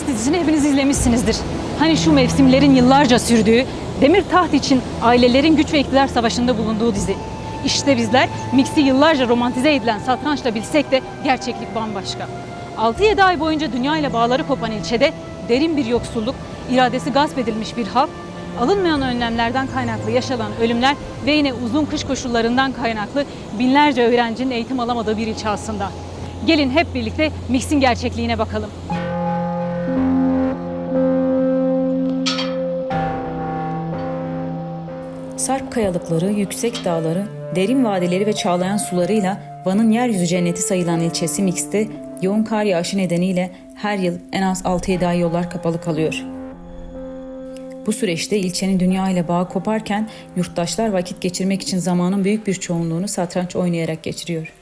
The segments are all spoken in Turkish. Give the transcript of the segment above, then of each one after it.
Taht dizisini hepiniz izlemişsinizdir. Hani şu mevsimlerin yıllarca sürdüğü, demir taht için ailelerin güç ve iktidar savaşında bulunduğu dizi. İşte bizler Mix'i yıllarca romantize edilen satrançla bilsek de gerçeklik bambaşka. 6-7 ay boyunca dünya ile bağları kopan ilçede derin bir yoksulluk, iradesi gasp edilmiş bir halk, alınmayan önlemlerden kaynaklı yaşanan ölümler ve yine uzun kış koşullarından kaynaklı binlerce öğrencinin eğitim alamadığı bir ilçe aslında. Gelin hep birlikte Mix'in gerçekliğine bakalım. Sarp kayalıkları, yüksek dağları, derin vadileri ve çağlayan sularıyla Van'ın yeryüzü cenneti sayılan ilçesi Mix'te yoğun kar yağışı nedeniyle her yıl en az 6-7 ay yollar kapalı kalıyor. Bu süreçte ilçenin dünya ile bağı koparken yurttaşlar vakit geçirmek için zamanın büyük bir çoğunluğunu satranç oynayarak geçiriyor.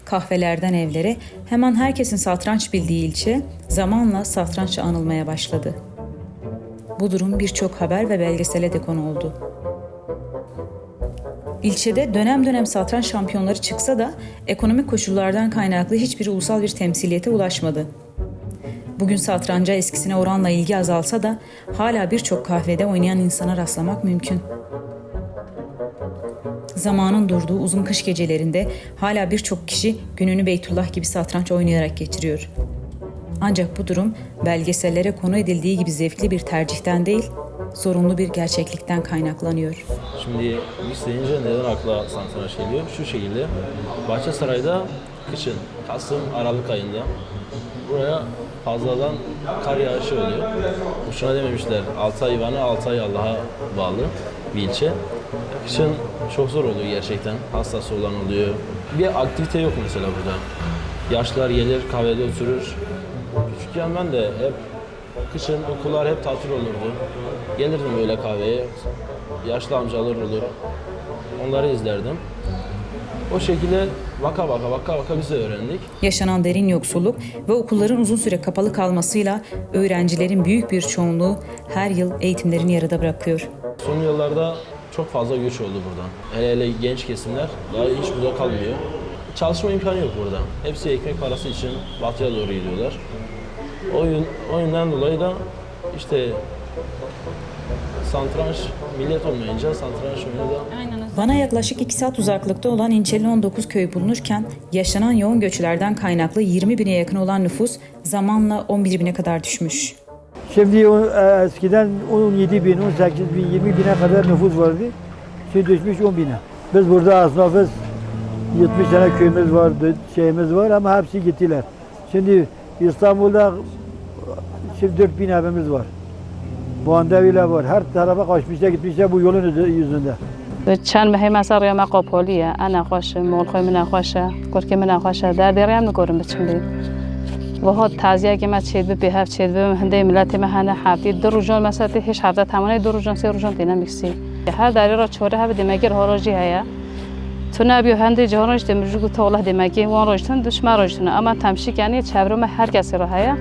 Kahvelerden evlere hemen herkesin satranç bildiği ilçe zamanla satrançla anılmaya başladı. Bu durum birçok haber ve belgesele de konu oldu. İlçede dönem dönem satranç şampiyonları çıksa da ekonomik koşullardan kaynaklı hiçbiri ulusal bir temsiliyete ulaşmadı. Bugün satranca eskisine oranla ilgi azalsa da hala birçok kahvede oynayan insana rastlamak mümkün. Zamanın durduğu uzun kış gecelerinde hala birçok kişi gününü Beytullah gibi satranç oynayarak geçiriyor. Ancak bu durum belgesellere konu edildiği gibi zevkli bir tercihten değil, zorunlu bir gerçeklikten kaynaklanıyor. Şimdi Mix deyince neden akla satranç geliyor? Şu şekilde, Bahçesaray'da kışın, Kasım, Aralık ayında buraya fazladan kar yağışı oluyor. Boşuna dememişler, 6 ay Van'a, 6 ay Allah'a bağlı bir ilçe. Kışın çok zor oluyor gerçekten, hastası olan oluyor. Bir aktivite yok mesela burada. Yaşlılar gelir, kahvede oturur. Küçükken ben de hep kışın okullar hep tatil olurdu. Gelirdim böyle kahveye. Yaşlı amcalar olur. Onları izlerdim. O şekilde vaka vaka biz de öğrendik. Yaşanan derin yoksulluk ve okulların uzun süre kapalı kalmasıyla öğrencilerin büyük bir çoğunluğu her yıl eğitimlerini yarıda bırakıyor. Son yıllarda çok fazla göç oldu buradan. Hele genç kesimler daha hiç burada kalmıyor. Çalışma imkanı yok burada. Hepsi ekmek parası için batıya doğru gidiyorlar. O yüzden dolayı da işte satranç millet olmayınca satranç oyunu da... Van'a yaklaşık 2 saat uzaklıkta olan ilçenin 19 köyü bulunurken yaşanan yoğun göçlerden kaynaklı 20 bine yakın olan nüfus zamanla 11 bine kadar düşmüş. Şimdi eskiden 17 bin, 18 bin, 20 bine kadar nüfus vardı. Şimdi düşmüş 10 bine. Biz burada esnafız. 70 tane köyümüz var, şeyimiz var ama hepsi gittiler. Şimdi İstanbul'da şimdi 4 bin evimiz var. Boğandevi'yle var. Her tarafa kaçmışlar gitmişler bu yolun yüzünde. چند ماه مثلا ریا ما قاپالیه انا خوشه مال خوی من خوشه کرکی من خوشه در دیگه هم نکارم بچندی و ها تعزیه که ما چید به هفت چید به هنده ملت ما هنده هفتی دو روزان مثلا هیچ هفته تمام دو روزان سه روزان دینا میکسی هر دری را چهره هفت دماغی هراجی هیا تو نبیو هنده جهانش دمرجو تو الله دماغی وان راجتن دشمن راجتن ama temşik yani çevreme herkesi ra haya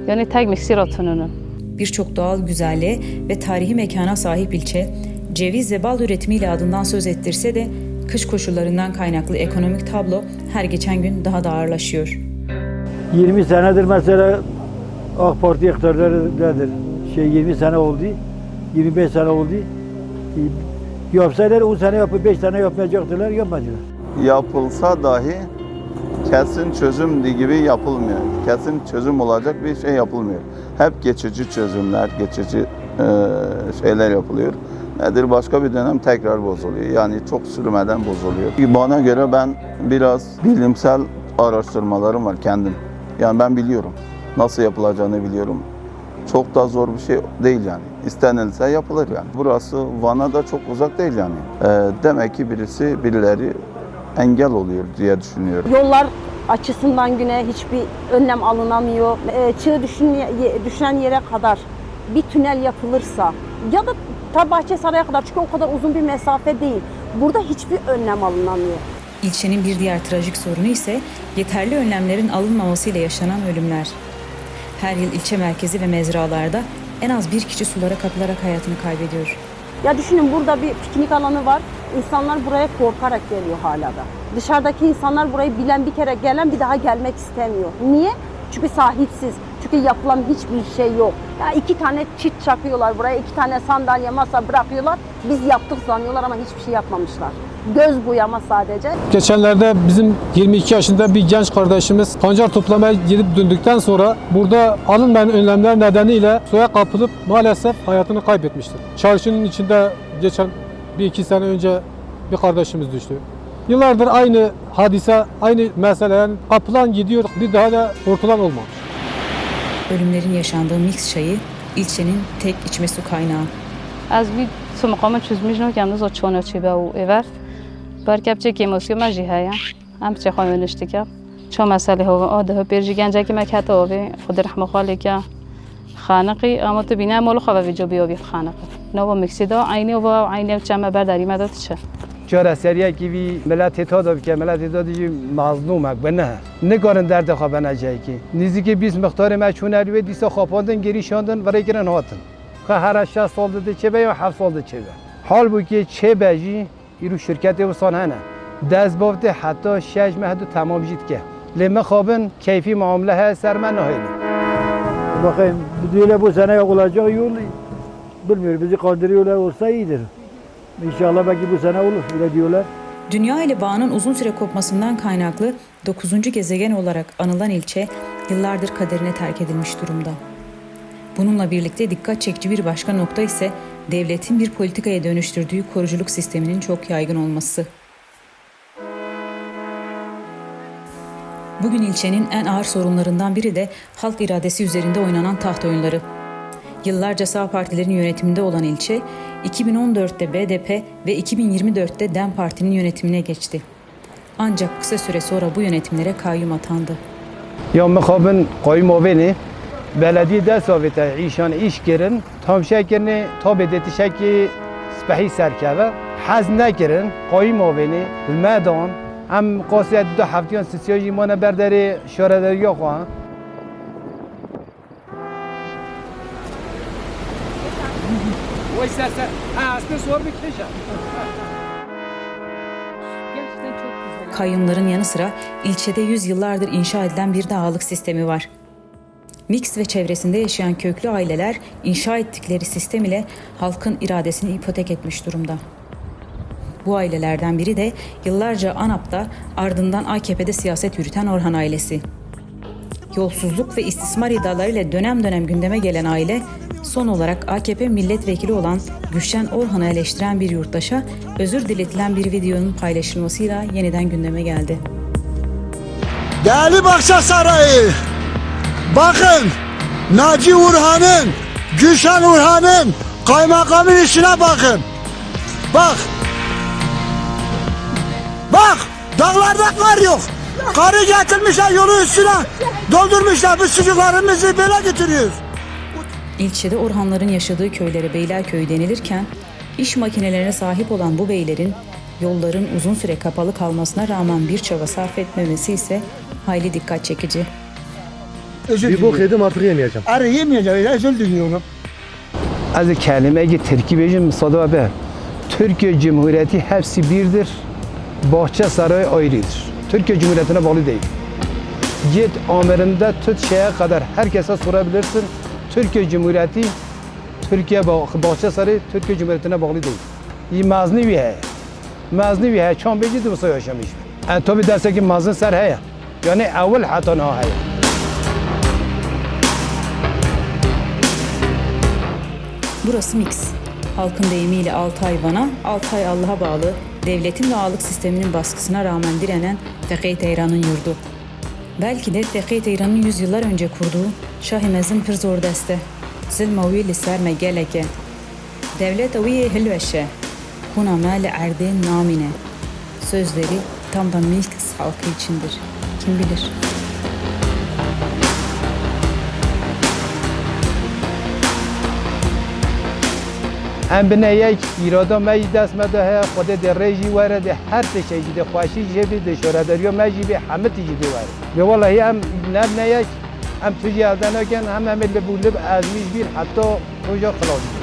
yani tek miksir atınının. Birçok doğal güzelliğe ve tarihi mekana sahip ilçe, ceviz ve bal üretimiyle adından söz ettirse de kış koşullarından kaynaklı ekonomik tablo her geçen gün daha da ağırlaşıyor. 20 senedir mesela AK Parti iktidarlarındadır. 20 sene oldu, 25 sene oldu. Yapsalar 10 sene yapıp 5 sene yapmayacaktılar, yapmadılar. Yapılsa dahi kesin çözüm gibi yapılmıyor. Kesin çözüm olacak bir şey yapılmıyor. Hep geçici çözümler, geçici şeyler yapılıyor. Nedir? Başka bir dönem tekrar bozuluyor. Yani çok sürmeden bozuluyor. Bana göre ben biraz bilimsel araştırmalarım var kendim. Yani ben biliyorum. Nasıl yapılacağını biliyorum. Çok da zor bir şey değil yani. İstenilse yapılır yani. Burası Van'a da çok uzak değil yani. Demek ki birileri engel oluyor diye düşünüyorum. Yollar açısından güne hiçbir önlem alınamıyor. Çığ düşen yere kadar bir tünel yapılırsa ya da ta Bahçesaray'a kadar çünkü o kadar uzun bir mesafe değil. Burada hiçbir önlem alınamıyor. İlçenin bir diğer trajik sorunu ise yeterli önlemlerin alınmamasıyla yaşanan ölümler. Her yıl ilçe merkezi ve mezralarda en az bir kişi sulara kapılarak hayatını kaybediyor. Ya düşünün burada bir piknik alanı var. İnsanlar buraya korkarak geliyor hala da. Dışarıdaki insanlar burayı bilen bir kere gelen bir daha gelmek istemiyor. Niye? Çünkü sahipsiz. Çünkü yapılan hiçbir şey yok. Ya 2 tane çit çakıyorlar buraya, 2 tane sandalye, masa bırakıyorlar. Biz yaptık sanıyorlar ama hiçbir şey yapmamışlar. Göz boyama sadece. Geçenlerde bizim 22 yaşında bir genç kardeşimiz pancar toplamaya gidip döndükten sonra burada alınmayan önlemler nedeniyle suya kapılıp maalesef hayatını kaybetmiştir. Çarşının içinde geçen 1-2 sene önce bir kardeşimiz düştü. Yıllardır aynı hadise, aynı mesele kapılan gidiyor, bir daha da kurtulan olmamış. Ölümlerin yaşandığı Mix çayı ilçenin tek içme su kaynağı. از بی تو مقام چیز میشنو که امروز چونه چی به او ایور برکب چه کیموسیو مجی هیا هم چه خواهی نشتی که چه مسئله هوا آده ها برجی گنجه که مکت آوی خود رحم خالی که خانقی اما تو بینه مال خواه ویجو بیابی خانقی نو مکسیدا عینی و عینی چما برداری مدت چه چرا سریع کی وی ملت تا داد که ملت تا دی مظلومک بنه نگارن درد خواب نجای کی نزدیک 20 مقدار مچونه روی دیسا خواباندن گریشاندن و ریگرن هاتن که هر 60 سال ده چه به یا 7 سال ده چه به حال بو که چه بجی ایرو شرکت وسان هنه دست بافته حتی 6 ماه دو تمام جید که لما خوابن کیفی معامله ها سر من نهیلی Bakayım böyle bu sene olacak yol bilmiyorum. Bizi kandırıyorlar olsa iyidir. İnşallah belki bu sene olur. Öyle diyorlar. Dünya ile bağının uzun süre kopmasından kaynaklı 9. gezegen olarak anılan ilçe yıllardır kaderine terk edilmiş durumda. Bununla birlikte dikkat çekici bir başka nokta ise devletin bir politikaya dönüştürdüğü koruculuk sisteminin çok yaygın olması. Bugün ilçenin en ağır sorunlarından biri de halk iradesi üzerinde oynanan taht oyunları. Yıllarca sağ partilerin yönetiminde olan ilçe, 2014'te BDP ve 2024'te DEM Parti'nin yönetimine geçti. Ancak kısa süre sonra bu yönetimlere kayyum atandı. یا مخابن قایم آوینه بلدی دست آویته ایشان ایش گرن تام شکرنه تا بدیتی شکی سپهی سرکوه حز نکرن قایم آوینه المدان هم قاصد 2 هفتیان سیاسی مانه برداری شارداری خواه Kayyumların yanı sıra ilçede yüzyıllardır inşa edilen bir dağlık sistemi var. Mix ve çevresinde yaşayan köklü aileler inşa ettikleri sistem ile halkın iradesini ipotek etmiş durumda. Bu ailelerden biri de yıllarca ANAP'ta ardından AKP'de siyaset yürüten Orhan ailesi. Yolsuzluk ve istismar iddialarıyla dönem dönem gündeme gelen aile, son olarak AKP milletvekili olan Gülşen Orhan'ı eleştiren bir yurttaşa özür diletilen bir videonun paylaşılmasıyla yeniden gündeme geldi. Değerli Bahçesarayı, bakın Naci Urhan'ın, Gülşen Urhan'ın kaymakamın işine bakın. Bak, bak dağlarda kar yok. Karı getirmişler yolu üstüne doldurmuşlar, biz çocuklarımızı böyle getiriyoruz. İlçede Orhanların yaşadığı köylere Beylerköyü denilirken, iş makinelerine sahip olan bu beylerin yolların uzun süre kapalı kalmasına rağmen bir çaba sarf etmemesi ise hayli dikkat çekici. Bir bok yedim artık yemeyeceğim. Arı yemeyeceğim, özür diliyorum. از کلمه اگه ترکیبش مصادفه به Türkiye Cumhuriyeti hepsi birdir. Bahçesaray ayrıdır. Türkiye Cumhuriyeti'ne bağlı değil. Git amirinde tut şeye kadar herkese sorabilirsin. Türkiye Cumhuriyeti, Bahçesaray Türkiye Cumhuriyeti'ne bağlı değil. İyi maznevi he. Maznevi he. Çam beci de olsa yaşamış. Yani tabi derse ki mazın ser he. Yani evvel hatan ha he. Burası Mix. Halkın deyimiyle 6 ay Van'a, 6 ay Allah'a bağlı, devletin ve ağalık sisteminin baskısına rağmen direnen Feqih Teyran'ın yurdu. Belki de Feqih Teyran'ın yüzyıllar önce kurduğu Şah-ı Mezin pir zor deste. Zilmavi li ser me geleke. Devlet aviye hilveşe. Kuna mâle erdin namine. Sözleri tam da Mix halkı içindir. Kim bilir? ام بنا یک ایرادا مجی دست مده ها خود در ریجی وارد هر تشیجی ده خواشی جبی ده شورادریو مجی به همه تیجی وارد به والله هم نبنا یک هم توجی از دناکن هم لبولب از میش بیر حتی توجا خلاص